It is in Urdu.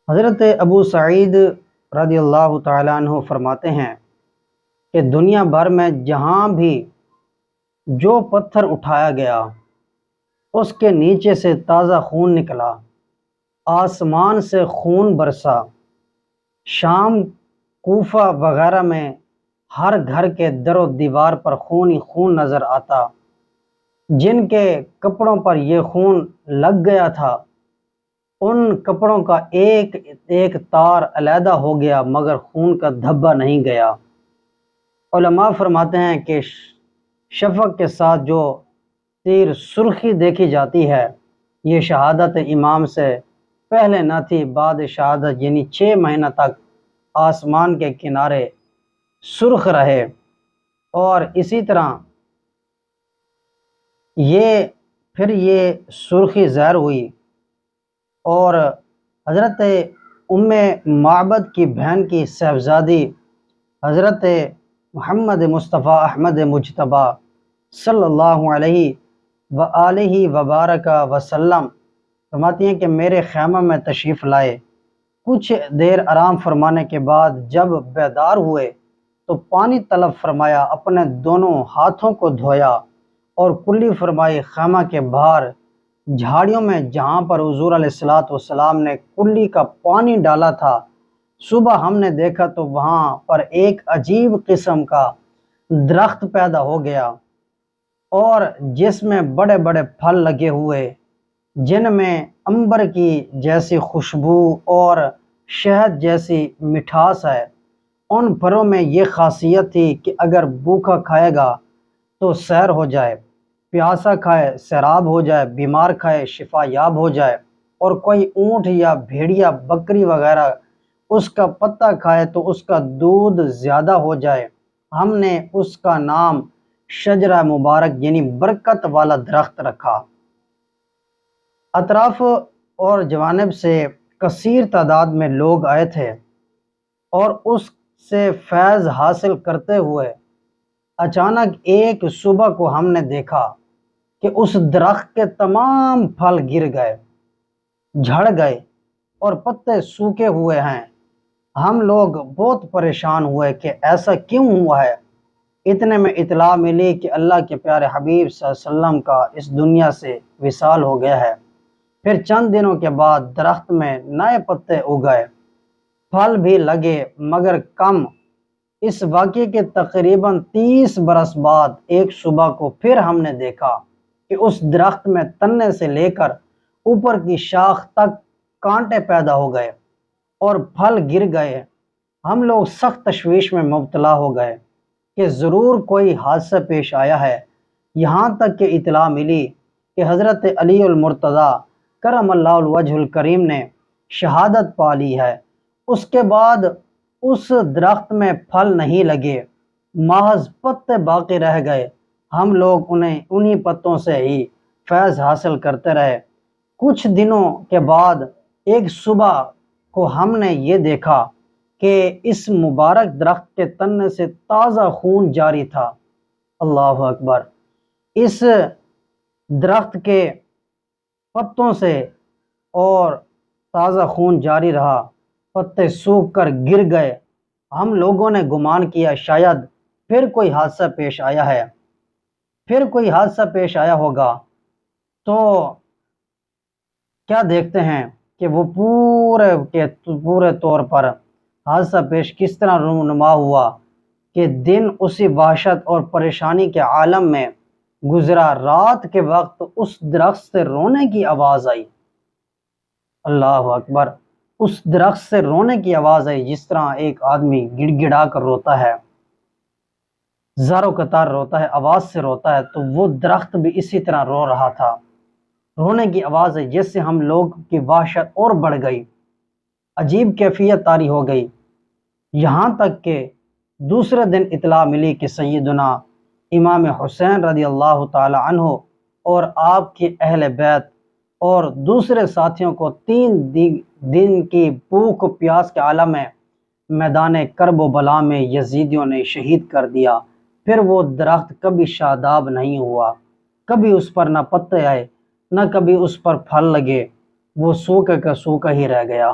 حضرت ابو سعید رضی اللہ تعالیٰ عنہ فرماتے ہیں کہ دنیا بھر میں جہاں بھی جو پتھر اٹھایا گیا اس کے نیچے سے تازہ خون نکلا، آسمان سے خون برسا، شام، کوفہ وغیرہ میں ہر گھر کے در و دیوار پر خون ہی خون نظر آتا۔ جن کے کپڑوں پر یہ خون لگ گیا تھا ان کپڑوں کا ایک ایک تار علیحدہ ہو گیا مگر خون کا دھبا نہیں گیا۔ علماء فرماتے ہیں کہ شفق کے ساتھ جو تیر سرخی دیکھی جاتی ہے یہ شہادت امام سے پہلے نہ تھی، بعد شہادت یعنی 6 مہینہ تک آسمان کے کنارے سرخ رہے، اور اسی طرح یہ سرخی ظاہر ہوئی، اور حضرت ام معبد کی بہن کی صاحبزادی حضرت محمد مصطفیٰ احمد مجتبیٰ صلی اللہ علیہ وآلہ وبارک وسلم فرماتی ہیں کہ میرے خیمہ میں تشریف لائے، کچھ دیر آرام فرمانے کے بعد جب بیدار ہوئے تو پانی طلب فرمایا، اپنے دونوں ہاتھوں کو دھویا اور کلی فرمائی۔ خیمہ کے باہر جھاڑیوں میں جہاں پر حضور علیہ الصلوۃ والسلام نے کلی کا پانی ڈالا تھا، صبح ہم نے دیکھا تو وہاں پر ایک عجیب قسم کا درخت پیدا ہو گیا اور جس میں بڑے بڑے پھل لگے ہوئے، جن میں عنبر کی جیسی خوشبو اور شہد جیسی مٹھاس ہے۔ ان پھلوں میں یہ خاصیت تھی کہ اگر بھوکا کھائے گا تو سیر ہو جائے، پیاسا کھائے سیراب ہو جائے، بیمار کھائے شفا یاب ہو جائے، اور کوئی اونٹ یا بھیڑیا بکری وغیرہ اس کا پتہ کھائے تو اس کا دودھ زیادہ ہو جائے۔ ہم نے اس کا نام شجرہ مبارک یعنی برکت والا درخت رکھا۔ اطراف اور جوانب سے کثیر تعداد میں لوگ آئے تھے اور اس سے فیض حاصل کرتے ہوئے اچانک ایک صبح کو ہم نے دیکھا کہ اس درخت کے تمام پھل گر گئے، جھڑ گئے اور پتے سوکھے ہوئے ہیں۔ ہم لوگ بہت پریشان ہوئے کہ ایسا کیوں ہوا ہے۔ اتنے میں اطلاع ملی کہ اللہ کے پیارے حبیب صلی اللہ علیہ وسلم کا اس دنیا سے وصال ہو گیا ہے۔ پھر چند دنوں کے بعد درخت میں نئے پتے اگائے، پھل بھی لگے مگر کم۔ اس واقعے کے تقریباً 30 برس بعد ایک صبح کو پھر ہم نے دیکھا کہ اس درخت میں تنے سے لے کر اوپر کی شاخ تک کانٹے پیدا ہو گئے اور پھل گر گئے۔ ہم لوگ سخت تشویش میں مبتلا ہو گئے کہ ضرور کوئی حادثہ پیش آیا ہے، یہاں تک کہ اطلاع ملی کہ حضرت علی المرتضیٰ کرم اللہ الوجہ الکریم نے شہادت پا لی ہے۔ اس کے بعد اس درخت میں پھل نہیں لگے، محض پتے باقی رہ گئے۔ ہم لوگ انہی پتوں سے ہی فیض حاصل کرتے رہے۔ کچھ دنوں کے بعد ایک صبح کو ہم نے یہ دیکھا کہ اس مبارک درخت کے تنے سے تازہ خون جاری تھا۔ اللہ اکبر! اس درخت کے پتوں سے اور تازہ خون جاری رہا، پتے سوکھ کر گر گئے۔ ہم لوگوں نے گمان کیا شاید پھر کوئی حادثہ پیش آیا ہے، پھر کوئی حادثہ پیش آیا ہوگا، تو کیا دیکھتے ہیں کہ وہ پورے طور پر حادثہ پیش کس طرح رونما ہوا کہ دن اسی وحشت اور پریشانی کے عالم میں گزرا۔ رات کے وقت اس درخت سے رونے کی آواز آئی۔ اللہ اکبر! اس درخت سے رونے کی آواز آئی جس طرح ایک آدمی گڑ گڑا کر روتا ہے، زاروں قطار روتا ہے، آواز سے روتا ہے، تو وہ درخت بھی اسی طرح رو رہا تھا۔ رونے کی آواز ہے جس سے ہم لوگ کی وحشت اور بڑھ گئی، عجیب کیفیت طاری ہو گئی، یہاں تک کہ دوسرے دن اطلاع ملی کہ سیدنا امام حسین رضی اللہ تعالی عنہ اور آپ کے اہل بیت اور دوسرے ساتھیوں کو 3 دن کی بھوک پیاس کے عالم میں میدان کرب و بلا میں یزیدیوں نے شہید کر دیا۔ پھر وہ درخت کبھی شاداب نہیں ہوا، کبھی اس پر نہ پتے آئے، نہ کبھی اس پر پھل لگے، وہ سوکھے کا سوکھا ہی رہ گیا۔